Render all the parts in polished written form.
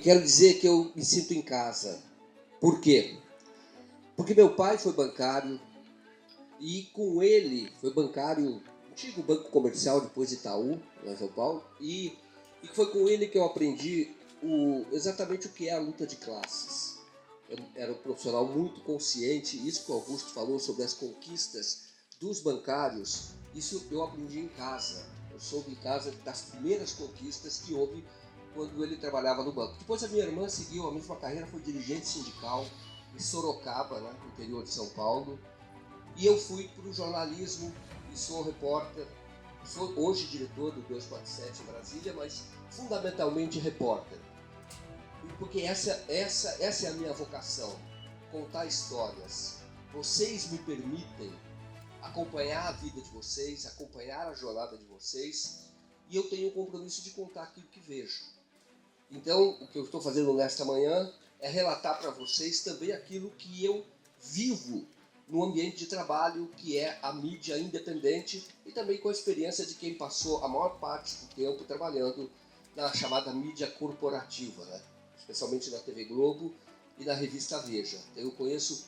quero dizer que eu me sinto em casa. Por quê? Porque meu pai foi bancário e com ele foi bancário, antigo banco comercial, depois Itaú, lá em São Paulo, e foi com ele que eu aprendi exatamente o que é a luta de classes. Eu era um profissional muito consciente, isso que o Augusto falou sobre as conquistas dos bancários, isso eu aprendi em casa. Eu soube em casa das primeiras conquistas que houve quando ele trabalhava no banco. Depois a minha irmã seguiu a mesma carreira, foi dirigente sindical em Sorocaba, né, no interior de São Paulo. E eu fui para o jornalismo e sou repórter. Sou hoje diretor do 247 em Brasília, mas fundamentalmente repórter. Porque essa é a minha vocação, contar histórias. Vocês me permitem acompanhar a vida de vocês, acompanhar a jornada de vocês, e eu tenho o compromisso de contar aquilo que vejo. Então, o que eu estou fazendo nesta manhã é relatar para vocês também aquilo que eu vivo no ambiente de trabalho, que é a mídia independente, e também com a experiência de quem passou a maior parte do tempo trabalhando na chamada mídia corporativa, né? Especialmente na TV Globo e na revista Veja. Eu conheço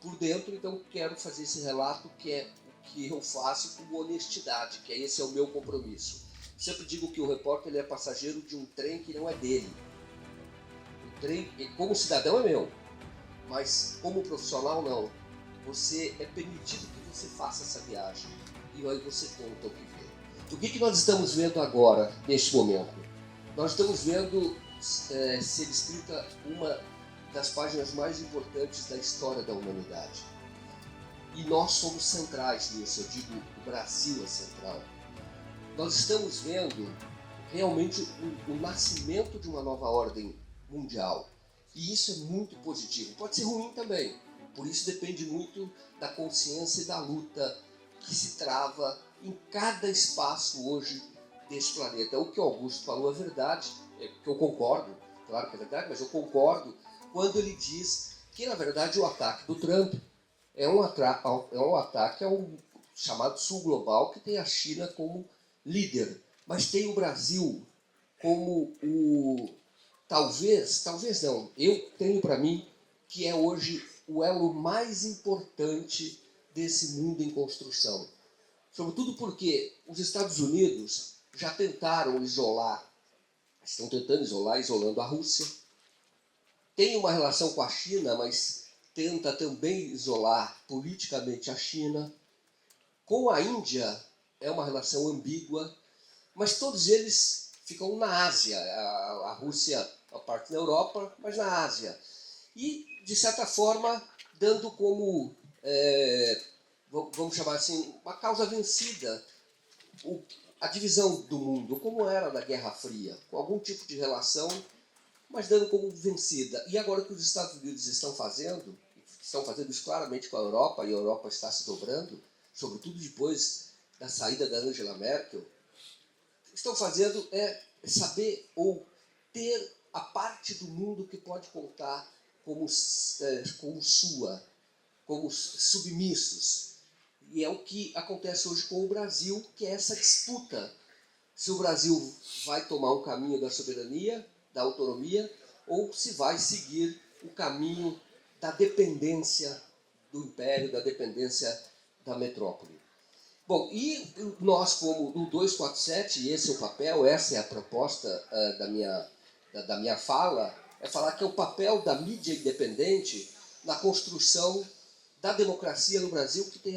por dentro, então quero fazer esse relato que é o que eu faço com honestidade, que esse é o meu compromisso. Sempre digo que o repórter ele é passageiro de um trem que não é dele. O trem, como cidadão, é meu, mas como profissional, não. Você é permitido que você faça essa viagem e aí você conta o que vê. O que nós estamos vendo agora, neste momento? Nós estamos vendo ser escrita uma das páginas mais importantes da história da humanidade. E nós somos centrais nisso, eu digo, o Brasil é central. Nós estamos vendo realmente o nascimento de uma nova ordem mundial. E isso é muito positivo. Pode ser ruim também. Por isso depende muito da consciência e da luta que se trava em cada espaço hoje desse planeta. O que o Augusto falou é verdade, que eu concordo, claro que é verdade, mas eu concordo quando ele diz que, na verdade, o ataque do Trump é um ataque ao chamado Sul Global, que tem a China como líder, mas tem o Brasil como talvez não, eu tenho para mim que é hoje o elo mais importante desse mundo em construção. Sobretudo porque os Estados Unidos já tentaram isolar, estão tentando isolar, isolando a Rússia. Tem uma relação com a China, mas tenta também isolar politicamente a China. Com a Índia é uma relação ambígua, mas todos eles ficam na Ásia. A Rússia, a parte na Europa, mas na Ásia. E, de certa forma, dando como, vamos chamar assim, uma causa vencida, a divisão do mundo, como era na Guerra Fria, com algum tipo de relação, mas dando como vencida. E agora que os Estados Unidos estão fazendo isso claramente com a Europa, e a Europa está se dobrando, sobretudo depois da saída da Angela Merkel, o que estão fazendo é saber ou ter a parte do mundo que pode contar como sua, como submissos. E é o que acontece hoje com o Brasil, que é essa disputa. Se o Brasil vai tomar o caminho da soberania, da autonomia, ou se vai seguir o caminho da dependência do império, da dependência da metrópole. Bom, e nós, como do 247, e esse é o papel, essa é a proposta da minha fala, é falar que é o papel da mídia independente na construção da democracia no Brasil, que tem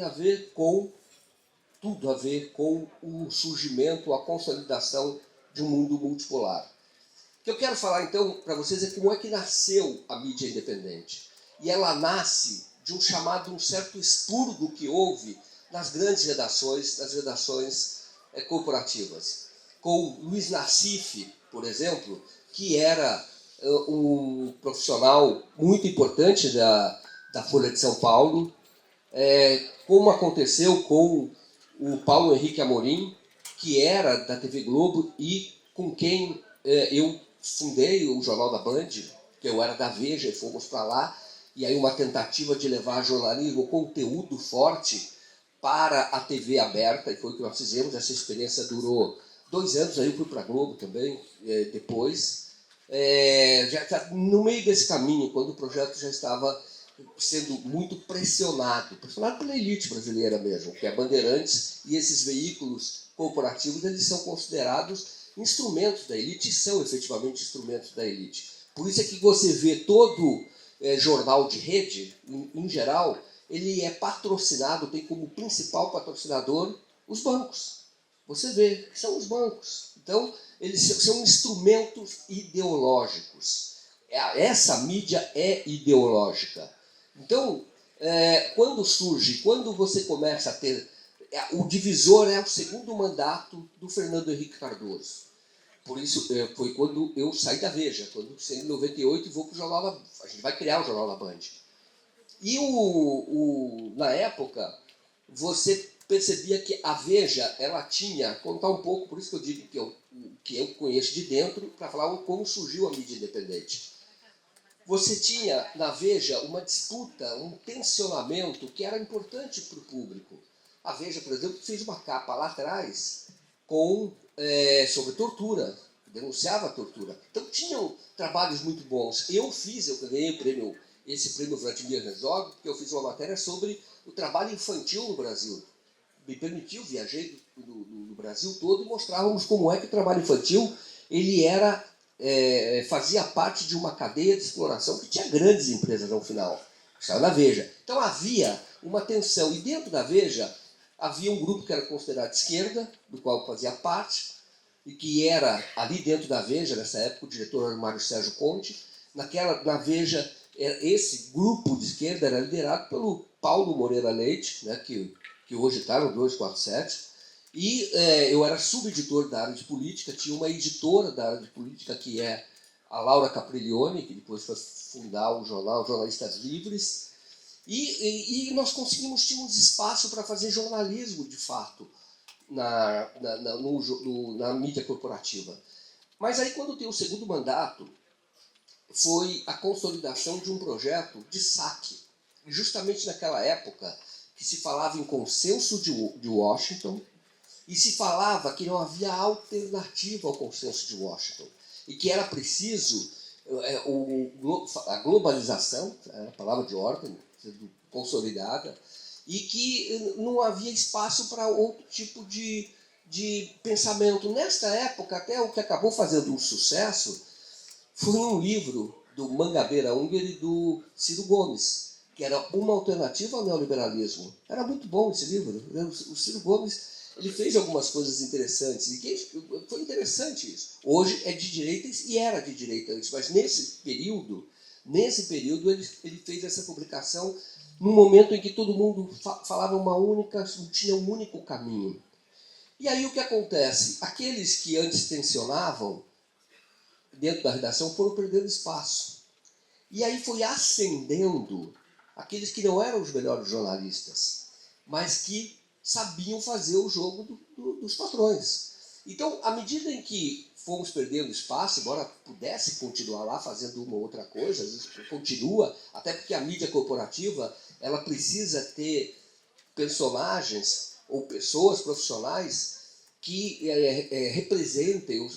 tudo a ver com o surgimento, a consolidação de um mundo multipolar. O que eu quero falar, então, para vocês é como é que nasceu a mídia independente. E ela nasce de um certo expurgo que houve nas grandes redações, nas redações corporativas. Com Luiz Nassif, por exemplo, que era um profissional muito importante da Folha de São Paulo, como aconteceu com o Paulo Henrique Amorim, que era da TV Globo e com quem eu fundei o Jornal da Band, que eu era da Veja e fomos para lá, e aí uma tentativa de levar jornalismo, conteúdo forte para a TV aberta, e foi o que nós fizemos. Essa experiência durou 2 anos, aí eu fui para a Globo também, depois. já no meio desse caminho, quando o projeto já estava sendo muito pressionado pela elite brasileira mesmo, que é a Bandeirantes, e esses veículos corporativos, eles são considerados instrumentos da elite, e são efetivamente instrumentos da elite. Por isso é que você vê todo jornal de rede, em geral, ele é patrocinado, tem como principal patrocinador os bancos. Você vê que são os bancos. Então, eles são instrumentos ideológicos. Essa mídia é ideológica. Então, quando você começa a ter... O divisor é o segundo mandato do Fernando Henrique Cardoso. Por isso, foi quando eu saí da Veja, quando saí em 98 e vou para o jornal, a gente vai criar o Jornal da Band. E na época, você percebia que a Veja, ela tinha, contar um pouco, por isso que eu digo que eu conheço de dentro, para falar como surgiu a mídia independente. Você tinha na Veja uma disputa, um tensionamento que era importante para o público. A Veja, por exemplo, fez uma capa lá atrás sobre tortura, denunciava a tortura. Então tinham trabalhos muito bons. Eu ganhei esse prêmio Vladimir Herzog, porque eu fiz uma matéria sobre o trabalho infantil no Brasil. Me permitiu, viajei no Brasil todo e mostrávamos como é que o trabalho infantil ele fazia parte de uma cadeia de exploração que tinha grandes empresas no final. Estava na Veja. Então havia uma tensão. E dentro da Veja havia um grupo que era considerado de esquerda, do qual eu fazia parte, e que era, ali dentro da Veja, nessa época, o diretor era o Mário Sérgio Conte. Na Veja, esse grupo de esquerda era liderado pelo Paulo Moreira Leite, né, que hoje está no 247, e eu era subeditor da área de política, tinha uma editora da área de política, que é a Laura Capriglione, que depois foi fundar o jornal Jornalistas Livres, e nós tínhamos espaço para fazer jornalismo, de fato, na mídia corporativa. Mas aí, quando tem o segundo mandato, foi a consolidação de um projeto de saque. Justamente naquela época que se falava em consenso de Washington e se falava que não havia alternativa ao consenso de Washington e que era preciso a globalização, a palavra de ordem, consolidada, e que não havia espaço para outro tipo de pensamento. Nesta época, até o que acabou fazendo um sucesso foi um livro do Mangabeira Unger e do Ciro Gomes, que era uma alternativa ao neoliberalismo. Era muito bom esse livro. O Ciro Gomes ele fez algumas coisas interessantes, e foi interessante isso. Hoje é de direita e era de direita antes, mas nesse período ele fez essa publicação num momento em que todo mundo falava tinha um único caminho. E aí o que acontece? Aqueles que antes tensionavam dentro da redação foram perdendo espaço. E aí foi ascendendo aqueles que não eram os melhores jornalistas, mas que sabiam fazer o jogo dos patrões. Então, à medida em que fomos perdendo espaço, embora pudesse continuar lá fazendo uma outra coisa, às vezes continua, até porque a mídia corporativa ela precisa ter personagens ou pessoas profissionais que representem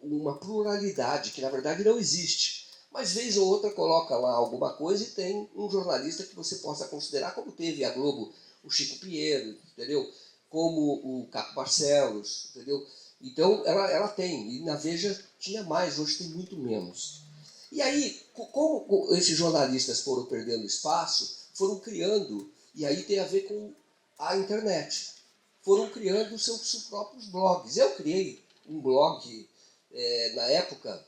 uma pluralidade que, na verdade, não existe. Mas, vez ou outra, coloca lá alguma coisa e tem um jornalista que você possa considerar, como teve a Globo, o Chico Pinheiro, entendeu? Como o Caco Barcelos, entendeu? Então, ela tem. E na Veja tinha mais, hoje tem muito menos. E aí, como esses jornalistas foram perdendo espaço, foram criando, e aí tem a ver com a internet, foram criando seus próprios blogs. Eu criei um blog, na época,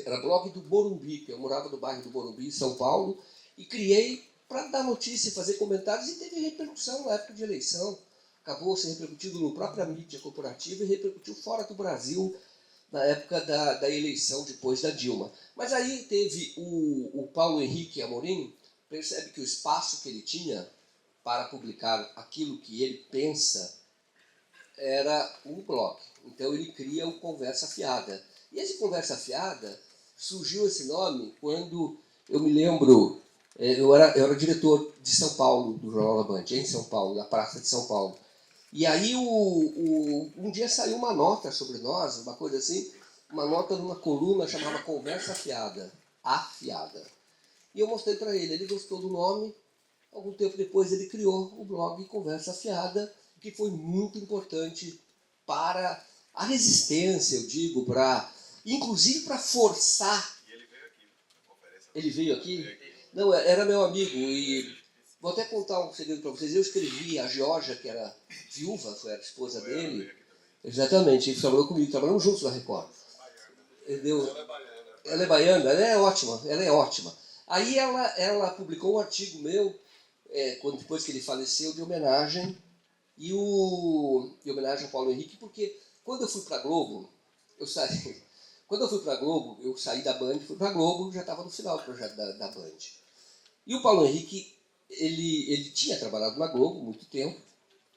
era blog do Morumbi, que eu morava no bairro do Morumbi, em São Paulo, e criei para dar notícia e fazer comentários, e teve repercussão na época de eleição. Acabou se repercutindo na própria mídia corporativa e repercutiu fora do Brasil na época da eleição depois da Dilma. Mas aí teve o Paulo Henrique Amorim, percebe que o espaço que ele tinha para publicar aquilo que ele pensa era um blog. Então ele cria o Conversa Fiada. E esse Conversa Fiada, surgiu esse nome quando eu me lembro, eu era diretor de São Paulo, do Jornal da Band, em São Paulo, na Praça de São Paulo. E aí um dia saiu uma nota sobre nós, uma coisa assim, uma nota numa coluna chamada Conversa Afiada. Afiada. E eu mostrei para ele, ele gostou do nome. Algum tempo depois ele criou o blog Conversa Afiada, que foi muito importante para a resistência, eu digo, inclusive para forçar. E ele veio aqui, na conferência. Ele veio aqui? Não, era meu amigo, e vou até contar um segredo para vocês. Eu escrevi a Georgia, que era viúva, foi a esposa dele. Exatamente, ele trabalhou comigo, trabalhamos juntos na Record. Ela é baiana, ela é ótima, ela é ótima. Aí ela publicou um artigo meu, depois que ele faleceu, de homenagem, em homenagem ao Paulo Henrique, porque quando eu fui para a Globo, eu saí da Band, fui para a Globo, já estava no final do projeto da Band. E o Paulo Henrique, ele tinha trabalhado na Globo há muito tempo,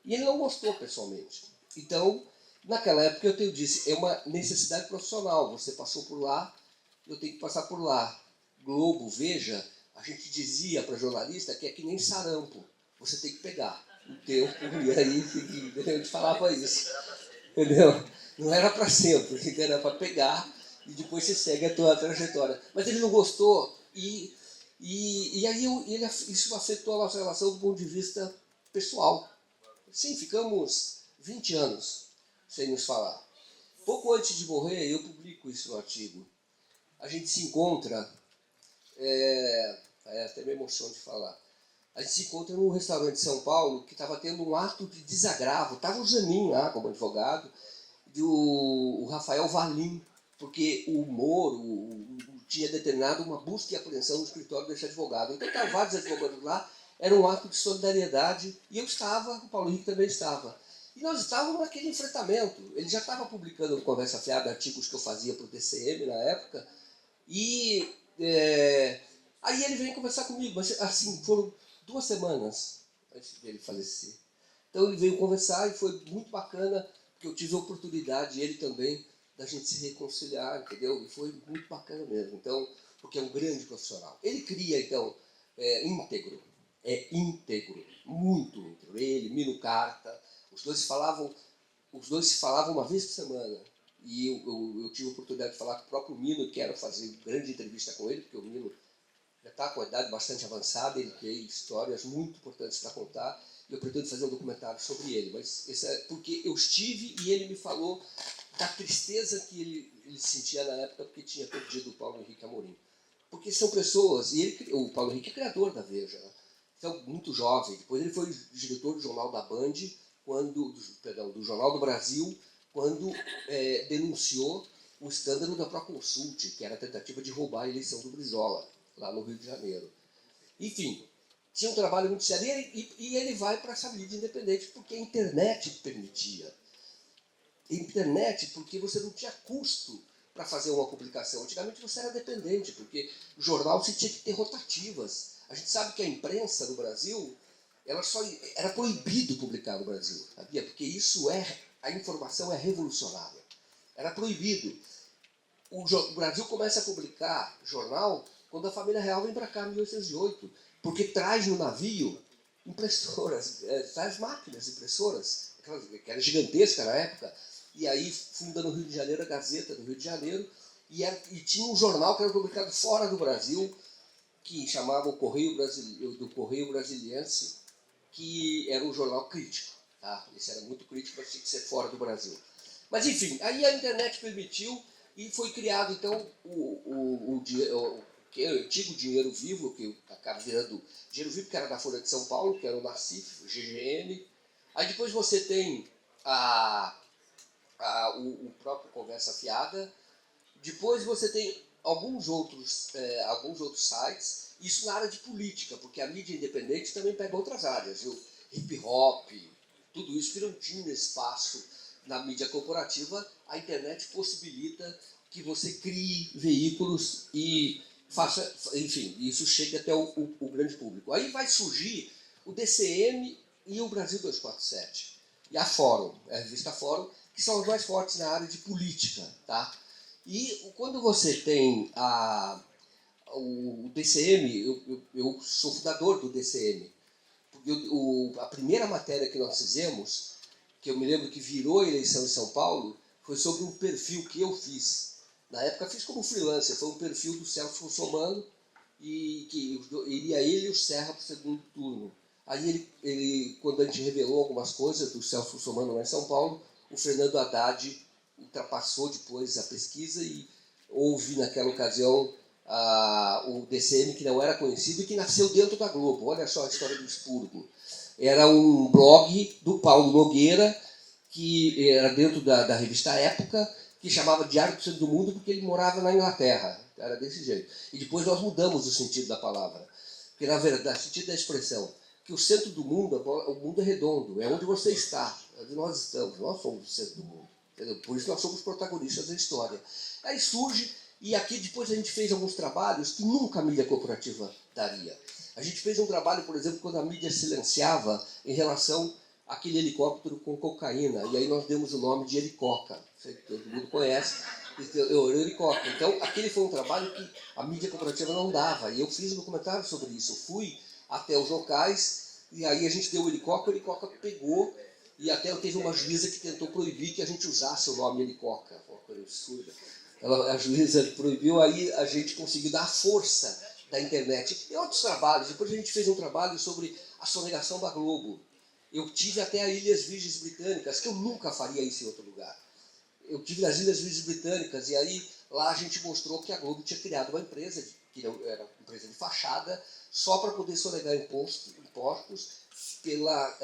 e ele não gostou pessoalmente. Então, naquela época eu disse, é uma necessidade profissional, você passou por lá, eu tenho que passar por lá. Globo, Veja, a gente dizia para jornalista que é que nem sarampo, você tem que pegar o tempo, e aí a gente falava isso, entendeu? Não era para sempre, era para pegar e depois você segue a tua trajetória. Mas ele não gostou e aí isso afetou a nossa relação do ponto de vista pessoal. Sim, ficamos 20 anos sem nos falar. Pouco antes de morrer, eu publico isso no artigo. A gente se encontra, até me emociono de falar, a gente se encontra num restaurante de São Paulo que estava tendo um ato de desagravo. Estava o Zanin lá como advogado, e o Rafael Valim, porque o Moro tinha determinado uma busca e apreensão no escritório desse advogado. Então estavam vários advogados lá, era um ato de solidariedade, e eu estava, o Paulo Henrique também estava. E nós estávamos naquele enfrentamento. Ele já estava publicando no Conversa Fiada artigos que eu fazia para o TCM na época, e aí ele veio conversar comigo, mas assim, foram 2 semanas antes dele falecer. Então ele veio conversar e foi muito bacana, porque eu tive a oportunidade, ele também, da gente se reconciliar, entendeu? E foi muito bacana mesmo, então, porque é um grande profissional. Ele cria, então, íntegro, muito íntegro. Ele, Mino Carta, os dois se falavam uma vez por semana. E eu tive a oportunidade de falar com o próprio Mino, quero fazer grande entrevista com ele, porque o Mino já está com a idade bastante avançada, ele tem histórias muito importantes para contar, e eu pretendo fazer um documentário sobre ele. Mas isso é porque eu estive e ele me falou da tristeza que ele sentia na época porque tinha perdido o Paulo Henrique Amorim. Porque são pessoas, e o Paulo Henrique é criador da Veja, né? Então, muito jovem. Depois ele foi diretor do Jornal da Band, do Jornal do Brasil, quando denunciou o escândalo da Proconsult, que era a tentativa de roubar a eleição do Brizola, lá no Rio de Janeiro. Enfim, tinha um trabalho muito sério, e ele vai para essa mídia independente, porque a internet permitia. A internet, porque você não tinha custo para fazer uma publicação. Antigamente você era dependente, porque o jornal você tinha que ter rotativas. A gente sabe que a imprensa no Brasil, era proibido publicar no Brasil, sabia? Porque a informação é revolucionária. Era proibido. O Brasil começa a publicar jornal quando a família real vem para cá em 1808, porque traz no navio impressoras, traz máquinas impressoras, que era gigantesca na época, e aí funda no Rio de Janeiro a Gazeta do Rio de Janeiro, e tinha um jornal que era publicado fora do Brasil, que chamava o Correio Brasiliense, que era um jornal crítico. Tá? Esse era muito crítico, mas tinha que ser fora do Brasil. Mas enfim, aí a internet permitiu, e foi criado então o antigo Dinheiro Vivo, que acaba virando Dinheiro Vivo, que era da Folha de São Paulo, que era o Nacif, o GGN. Aí depois você tem o próprio Conversa Fiada. Depois você tem alguns outros sites, isso na área de política, porque a mídia independente também pega outras áreas, viu? Hip hop, tudo isso que não tinha espaço na mídia corporativa. A internet possibilita que você crie veículos e faça, enfim, isso chega até o grande público. Aí vai surgir o DCM e o Brasil 247, e a Fórum, a revista Fórum, que são os mais fortes na área de política, tá? E quando você tem o DCM, eu sou fundador do DCM, porque a primeira matéria que nós fizemos, que eu me lembro que virou a eleição em São Paulo, foi sobre um perfil que eu fiz. Na época fiz como freelancer, foi um perfil do Celso Russomano, e que iria ele e o Serra para o segundo turno. Aí quando a gente revelou algumas coisas do Celso Russomano lá em São Paulo, o Fernando Haddad ultrapassou depois a pesquisa e houve naquela ocasião o DCM, que não era conhecido e que nasceu dentro da Globo. Olha só a história do expurgo. Era um blog do Paulo Nogueira, que era dentro da revista Época, que chamava Diário do Centro do Mundo, porque ele morava na Inglaterra. Era desse jeito. E depois nós mudamos o sentido da palavra. Porque, na verdade, o sentido da expressão, que o centro do mundo, o mundo é redondo, é onde você está, é onde nós estamos, nós somos o centro do mundo. Entendeu? Por isso nós somos protagonistas da história. Aí surge, e aqui depois a gente fez alguns trabalhos que nunca a mídia corporativa daria. A gente fez um trabalho, por exemplo, quando a mídia silenciava em relação àquele helicóptero com cocaína, e aí nós demos o nome de Helicoca, todo mundo conhece, Helicoca. Então, aquele foi um trabalho que a mídia corporativa não dava, e eu fiz um documentário sobre isso. Eu fui até os locais, e aí a gente deu o Helicoca pegou, e até teve uma juíza que tentou proibir que a gente usasse o nome Helicoca, uma coisa absurda. A juíza proibiu, aí a gente conseguiu dar a força da internet. E outros trabalhos, depois a gente fez um trabalho sobre a sonegação da Globo. Eu tive até as Ilhas Virgens Britânicas, que eu nunca faria isso em outro lugar. Eu tive nas Ilhas Virgens Britânicas, e aí lá a gente mostrou que a Globo tinha criado uma empresa, que era uma empresa de fachada, só para poder sonegar impostos pela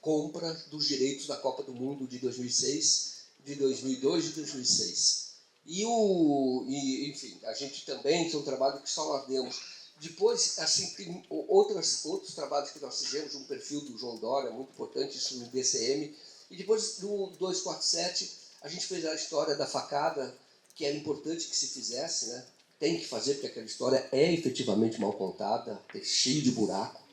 compra dos direitos da Copa do Mundo de 2006, de 2002 e 2006. Enfim, a gente também, foi um trabalho que só nós demos. Depois, assim, tem outros trabalhos que nós fizemos, um perfil do João Dória, muito importante, isso no DCM. E depois, do 247, a gente fez a história da facada, que era importante que se fizesse, né? Tem que fazer, porque aquela história é efetivamente mal contada, é cheio de buraco.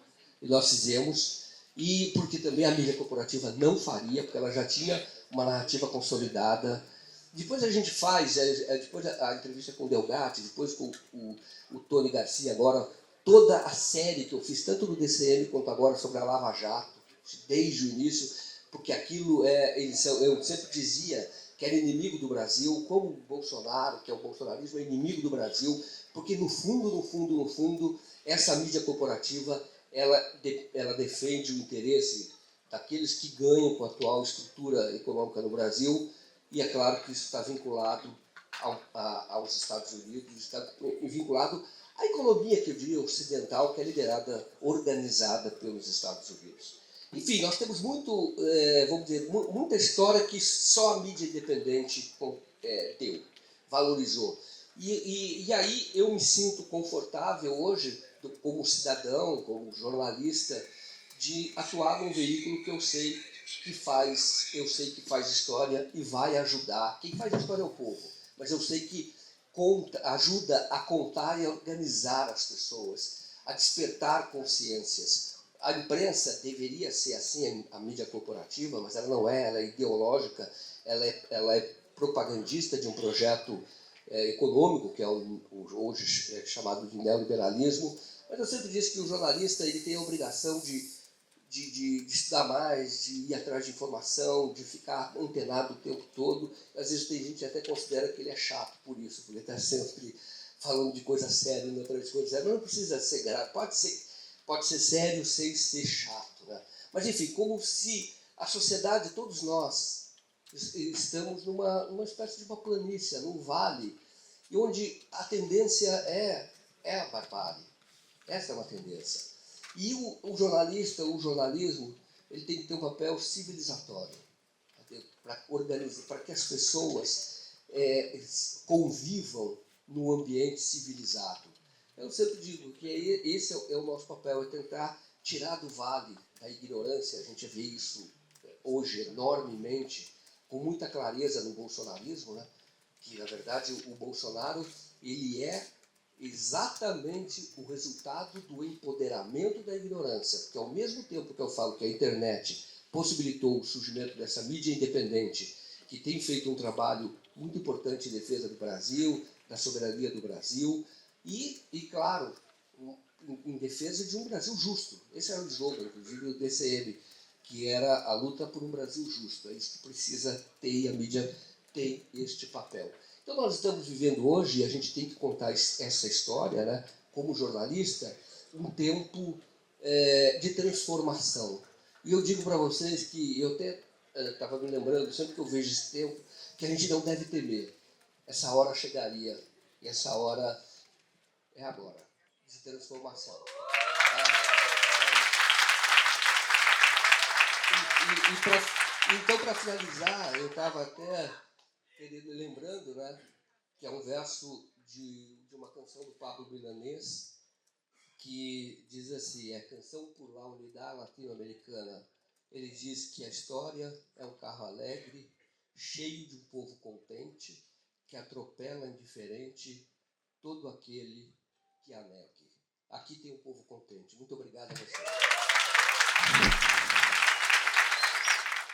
E nós fizemos, e porque também a mídia corporativa não faria, porque ela já tinha uma narrativa consolidada. Depois a gente faz, depois a entrevista com o Delgatti, depois com o Tony Garcia, agora, toda a série que eu fiz, tanto no DCM quanto agora sobre a Lava Jato, desde o início, porque aquilo eu sempre dizia que era inimigo do Brasil, como o Bolsonaro, que é o bolsonarismo, é inimigo do Brasil, porque no fundo, essa mídia corporativa, ela defende o interesse daqueles que ganham com a atual estrutura econômica no Brasil, e é claro que isso está vinculado aos Estados Unidos, está vinculado à economia, que eu diria, ocidental, que é liderada, organizada pelos Estados Unidos. Enfim, nós temos vamos dizer, muita história que só a mídia independente deu, valorizou. E aí eu me sinto confortável hoje, como cidadão, como jornalista, de atuar num veículo que eu sei que faz história e vai ajudar. Quem faz a história é o povo, mas eu sei que ajuda a contar e a organizar as pessoas, a despertar consciências. A imprensa deveria ser assim, a mídia corporativa, mas ela não é, ela é ideológica, ela é propagandista de um projeto econômico, que é hoje chamado de neoliberalismo, mas eu sempre disse que o jornalista ele tem a obrigação de estudar mais, de ir atrás de informação, de ficar antenado o tempo todo. Às vezes tem gente que até considera que ele é chato por isso, porque ele está sempre falando de coisa séria, não atrás de coisa séria. Mas não precisa ser grave, pode ser sério sem ser chato. Né? Mas, enfim, como se a sociedade, todos nós, estamos numa espécie de uma planície, num vale, e onde a tendência é a barbárie. Essa é uma tendência. E o jornalista, o jornalismo, ele tem que ter um papel civilizatório, para organizar, para que as pessoas convivam num ambiente civilizado. Eu sempre digo que esse é o nosso papel, é tentar tirar do vale da ignorância. A gente vê isso hoje enormemente, com muita clareza no bolsonarismo, né? Que, na verdade, o Bolsonaro ele é exatamente o resultado do empoderamento da ignorância, porque ao mesmo tempo que eu falo que a internet possibilitou o surgimento dessa mídia independente, que tem feito um trabalho muito importante em defesa do Brasil, da soberania do Brasil, e claro, em defesa de um Brasil justo. Esse era o slogan, inclusive, do DCM, que era a luta por um Brasil justo. É isso que precisa ter, e a mídia tem este papel. Então nós estamos vivendo hoje, e a gente tem que contar essa história, né, como jornalista, um tempo de transformação. E eu digo para vocês que eu até estava me lembrando, sempre que eu vejo esse tempo, que a gente não deve temer. Essa hora chegaria, e essa hora é agora, de transformação. Então, para finalizar, eu estava até lembrando, né, que é um verso de uma canção do Pablo Milanês, que diz assim, é a canção por la unidade latino-americana. Ele diz que a história é um carro alegre, cheio de um povo contente, que atropela indiferente todo aquele que a negue. Aqui tem um povo contente. Muito obrigado a vocês.